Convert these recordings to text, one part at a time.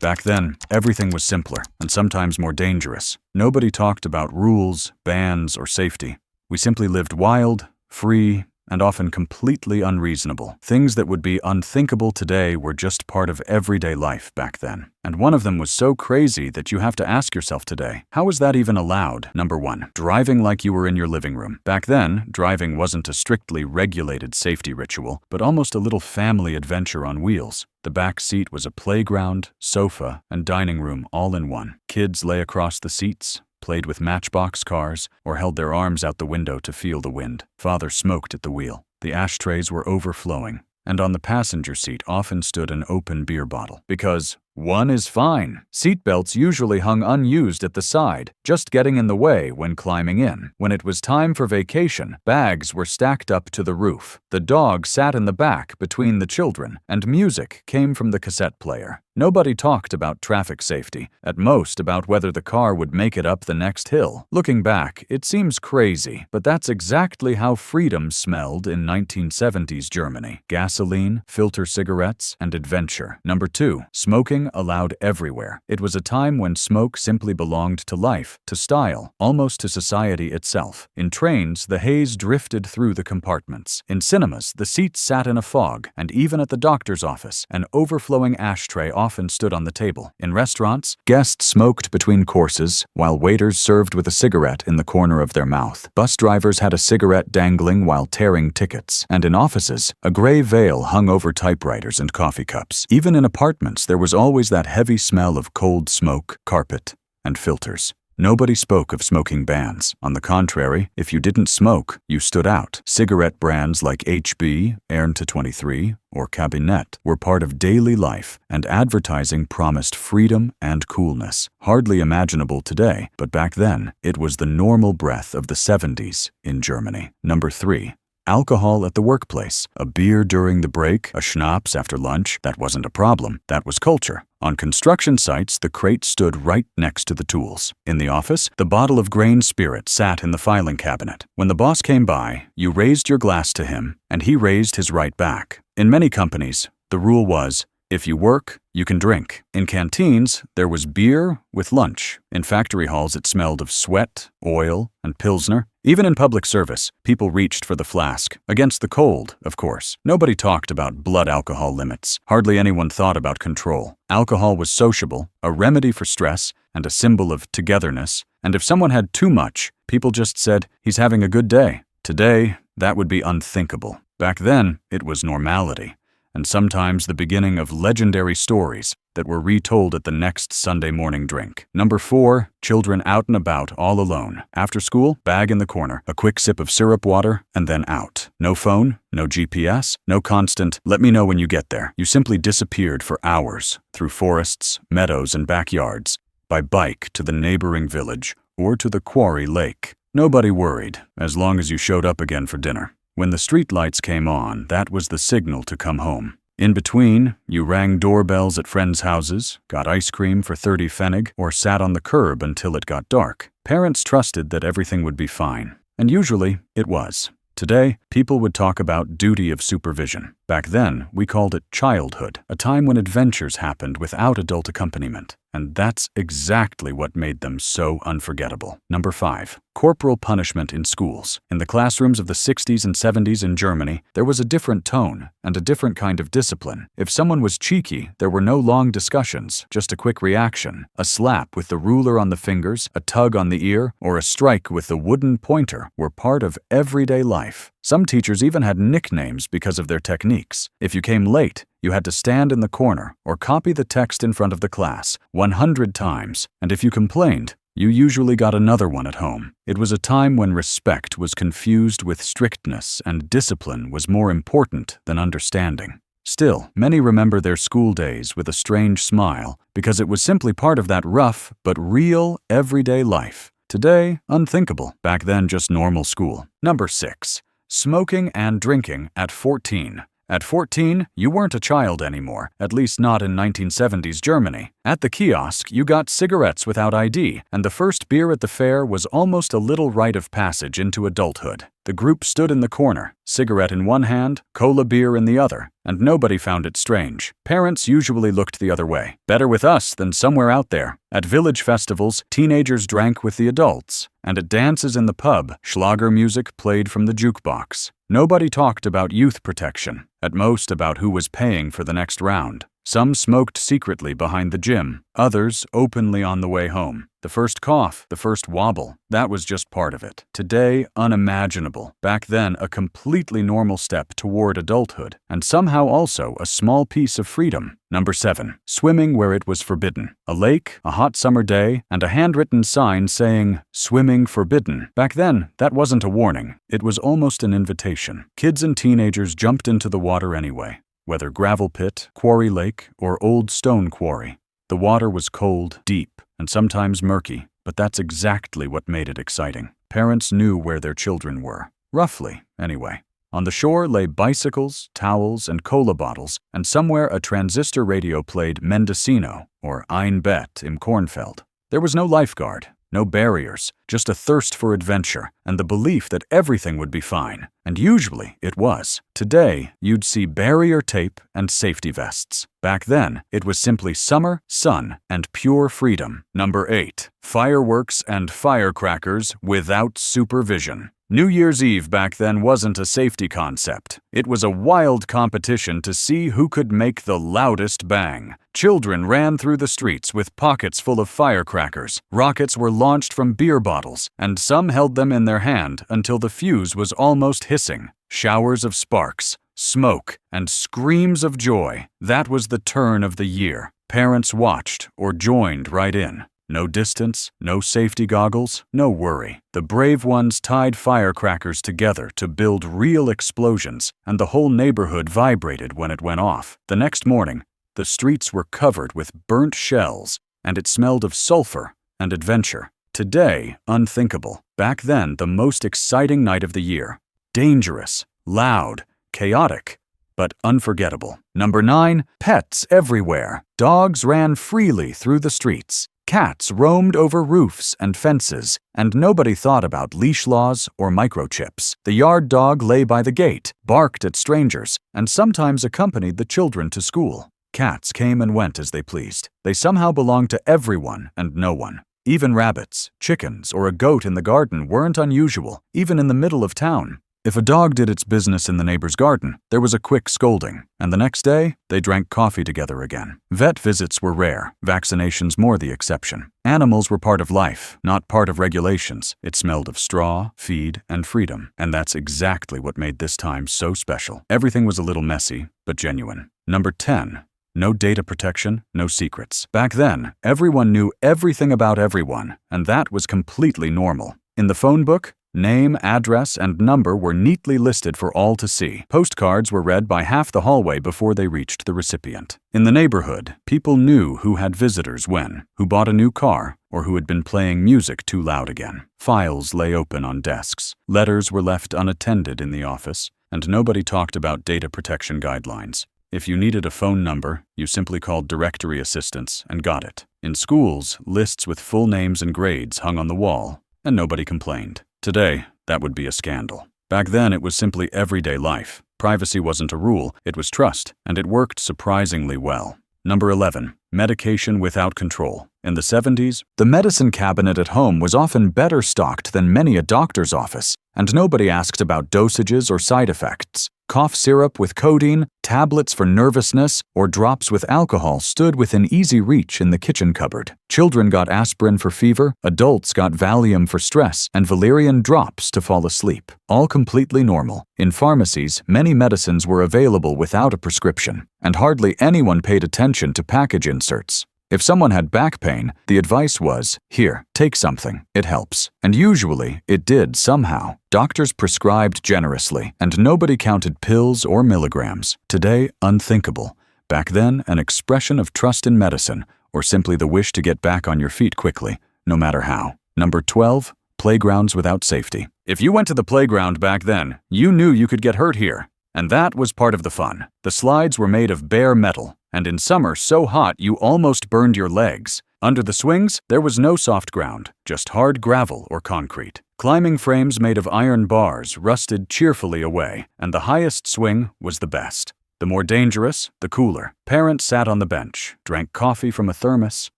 Back then, everything was simpler and sometimes more dangerous. Nobody talked about rules, bans, or safety. We simply lived wild, free, and often completely unreasonable. Things that would be unthinkable today were just part of everyday life back then. And one of them was so crazy that you have to ask yourself today, how is that even allowed? Number 1, driving like you were in your living room. Back then, driving wasn't a strictly regulated safety ritual, but almost a little family adventure on wheels. The back seat was a playground, sofa, and dining room all in one. Kids lay across the seats, played with matchbox cars, or held their arms out the window to feel the wind. Father smoked at the wheel. The ashtrays were overflowing, and on the passenger seat often stood an open beer bottle. Because one is fine. Seatbelts usually hung unused at the side, just getting in the way when climbing in. When it was time for vacation, bags were stacked up to the roof. The dog sat in the back between the children, and music came from the cassette player. Nobody talked about traffic safety, at most about whether the car would make it up the next hill. Looking back, it seems crazy, but that's exactly how freedom smelled in 1970s Germany. Gasoline, filter cigarettes, and adventure. Number 2, smoking allowed everywhere. It was a time when smoke simply belonged to life, to style, almost to society itself. In trains, the haze drifted through the compartments. In cinemas, the seats sat in a fog, and even at the doctor's office, an overflowing ashtray often stood on the table. In restaurants, guests smoked between courses, while waiters served with a cigarette in the corner of their mouth. Bus drivers had a cigarette dangling while tearing tickets. And in offices, a gray veil hung over typewriters and coffee cups. Even in apartments, there was always that heavy smell of cold smoke, carpet, and filters. Nobody spoke of smoking bans. On the contrary, if you didn't smoke, you stood out. Cigarette brands like HB, Ernte 23, or Cabinet were part of daily life, and advertising promised freedom and coolness. Hardly imaginable today, but back then, it was the normal breath of the 70s in Germany. Number 3. Alcohol at the workplace. A beer during the break, a schnapps after lunch, that wasn't a problem. That was culture. On construction sites, the crate stood right next to the tools. In the office, the bottle of grain spirit sat in the filing cabinet. When the boss came by, you raised your glass to him, and he raised his right back. In many companies, the rule was, if you work, you can drink. In canteens, there was beer with lunch. In factory halls, it smelled of sweat, oil, and Pilsner. Even in public service, people reached for the flask. Against the cold, of course. Nobody talked about blood alcohol limits. Hardly anyone thought about control. Alcohol was sociable, a remedy for stress, and a symbol of togetherness. And if someone had too much, people just said, he's having a good day. Today, that would be unthinkable. Back then, it was normality, and sometimes the beginning of legendary stories that were retold at the next Sunday morning drink. Number 4, children out and about all alone. After school, bag in the corner, a quick sip of syrup water, and then out. No phone, no GPS, no constant, let me know when you get there. You simply disappeared for hours through forests, meadows, and backyards, by bike to the neighboring village or to the quarry lake. Nobody worried, as long as you showed up again for dinner. When the street lights came on, that was the signal to come home. In between, you rang doorbells at friends' houses, got ice cream for 30 pfennig, or sat on the curb until it got dark. Parents trusted that everything would be fine, and usually it was. Today, people would talk about duty of supervision. Back then, we called it childhood, a time when adventures happened without adult accompaniment. And that's exactly what made them so unforgettable. Number 5. Corporal punishment in schools. In the classrooms of the 60s and 70s in Germany, there was a different tone and a different kind of discipline. If someone was cheeky, there were no long discussions, just a quick reaction. A slap with the ruler on the fingers, a tug on the ear, or a strike with the wooden pointer were part of everyday life. Some teachers even had nicknames because of their techniques. If you came late, you had to stand in the corner or copy the text in front of the class 100 times, and if you complained, you usually got another one at home. It was a time when respect was confused with strictness and discipline was more important than understanding. Still, many remember their school days with a strange smile because it was simply part of that rough but real everyday life. Today, unthinkable. Back then, just normal school. Number 6. Smoking and drinking at 14. At 14, you weren't a child anymore, at least not in 1970s Germany. At the kiosk, you got cigarettes without ID, and the first beer at the fair was almost a little rite of passage into adulthood. The group stood in the corner, cigarette in one hand, cola beer in the other, and nobody found it strange. Parents usually looked the other way. Better with us than somewhere out there. At village festivals, teenagers drank with the adults, and at dances in the pub, Schlager music played from the jukebox. Nobody talked about youth protection, at most about who was paying for the next round. Some smoked secretly behind the gym, others openly on the way home. The first cough, the first wobble, that was just part of it. Today, unimaginable. Back then, a completely normal step toward adulthood, and somehow also a small piece of freedom. Number 7. Swimming where it was forbidden. A lake, a hot summer day, and a handwritten sign saying, "Swimming forbidden." Back then, that wasn't a warning. It was almost an invitation. Kids and teenagers jumped into the water anyway. Whether gravel pit, quarry lake, or old stone quarry. The water was cold, deep, and sometimes murky, but that's exactly what made it exciting. Parents knew where their children were. Roughly, anyway. On the shore lay bicycles, towels, and cola bottles, and somewhere a transistor radio played Mendocino, or Ein Bett im Kornfeld. There was no lifeguard, no barriers, just a thirst for adventure, and the belief that everything would be fine. And usually it was. Today, you'd see barrier tape and safety vests. Back then, it was simply summer, sun, and pure freedom. Number 8. Fireworks and firecrackers without supervision. New Year's Eve back then wasn't a safety concept. It was a wild competition to see who could make the loudest bang. Children ran through the streets with pockets full of firecrackers. Rockets were launched from beer bottles, and some held them in their hand until the fuse was almost hissing. Showers of sparks, smoke, and screams of joy. That was the turn of the year. Parents watched or joined right in. No distance, no safety goggles, no worry. The brave ones tied firecrackers together to build real explosions, and the whole neighborhood vibrated when it went off. The next morning, the streets were covered with burnt shells, and it smelled of sulfur and adventure. Today, unthinkable. Back then, the most exciting night of the year. Dangerous, loud, chaotic, but unforgettable. Number 9. Pets everywhere. Dogs ran freely through the streets. Cats roamed over roofs and fences, and nobody thought about leash laws or microchips. The yard dog lay by the gate, barked at strangers, and sometimes accompanied the children to school. Cats came and went as they pleased. They somehow belonged to everyone and no one. Even rabbits, chickens, or a goat in the garden weren't unusual, even in the middle of town. If a dog did its business in the neighbor's garden, there was a quick scolding, and the next day, they drank coffee together again. Vet visits were rare, vaccinations more the exception. Animals were part of life, not part of regulations. It smelled of straw, feed, and freedom, and that's exactly what made this time so special. Everything was a little messy, but genuine. Number 10. No data protection, no secrets. Back then, everyone knew everything about everyone, and that was completely normal. In the phone book, name, address, and number were neatly listed for all to see. Postcards were read by half the hallway before they reached the recipient. In the neighborhood, people knew who had visitors when, who bought a new car, or who had been playing music too loud again. Files lay open on desks. Letters were left unattended in the office, and nobody talked about data protection guidelines. If you needed a phone number, you simply called directory assistants and got it. In schools, lists with full names and grades hung on the wall, and nobody complained. Today, that would be a scandal. Back then, it was simply everyday life. Privacy wasn't a rule, it was trust, and it worked surprisingly well. Number 11. Medication without control. In the 70s, the medicine cabinet at home was often better stocked than many a doctor's office, and nobody asked about dosages or side effects. Cough syrup with codeine, tablets for nervousness, or drops with alcohol stood within easy reach in the kitchen cupboard. Children got aspirin for fever, adults got Valium for stress, and valerian drops to fall asleep. All completely normal. In pharmacies, many medicines were available without a prescription, and hardly anyone paid attention to package inserts. If someone had back pain, the advice was, "Here, take something, it helps." And usually, it did somehow. Doctors prescribed generously, and nobody counted pills or milligrams. Today, unthinkable. Back then, an expression of trust in medicine, or simply the wish to get back on your feet quickly, no matter how. Number 12. Playgrounds without safety. If you went to the playground back then, you knew you could get hurt here. And that was part of the fun. The slides were made of bare metal, and in summer so hot you almost burned your legs. Under the swings, there was no soft ground, just hard gravel or concrete. Climbing frames made of iron bars rusted cheerfully away, and the highest swing was the best. The more dangerous, the cooler. Parents sat on the bench, drank coffee from a thermos,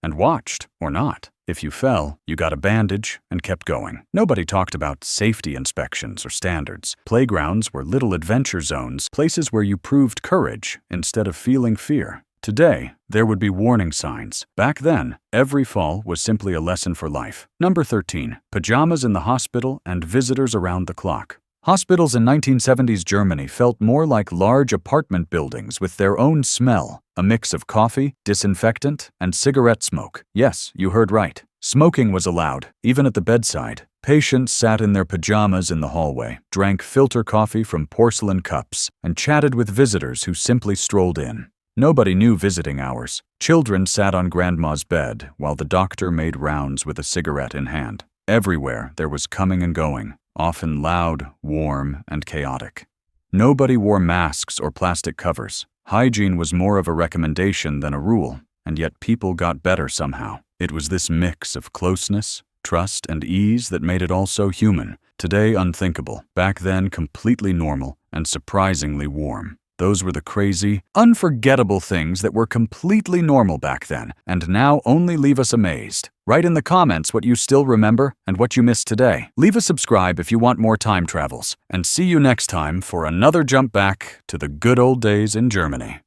and watched, or not. If you fell, you got a bandage and kept going. Nobody talked about safety inspections or standards. Playgrounds were little adventure zones, places where you proved courage instead of feeling fear. Today, there would be warning signs. Back then, every fall was simply a lesson for life. Number 13. Pajamas in the hospital and visitors around the clock. Hospitals in 1970s Germany felt more like large apartment buildings with their own smell, a mix of coffee, disinfectant, and cigarette smoke. Yes, you heard right. Smoking was allowed, even at the bedside. Patients sat in their pajamas in the hallway, drank filter coffee from porcelain cups, and chatted with visitors who simply strolled in. Nobody knew visiting hours. Children sat on grandma's bed while the doctor made rounds with a cigarette in hand. Everywhere there was coming and going, often loud, warm, and chaotic. Nobody wore masks or plastic covers. Hygiene was more of a recommendation than a rule, and yet people got better somehow. It was this mix of closeness, trust, and ease that made it all so human. Today, unthinkable. Back then, completely normal and surprisingly warm. Those were the crazy, unforgettable things that were completely normal back then, and now only leave us amazed. Write in the comments what you still remember and what you missed today. Leave a subscribe if you want more time travels, and see you next time for another jump back to the good old days in Germany.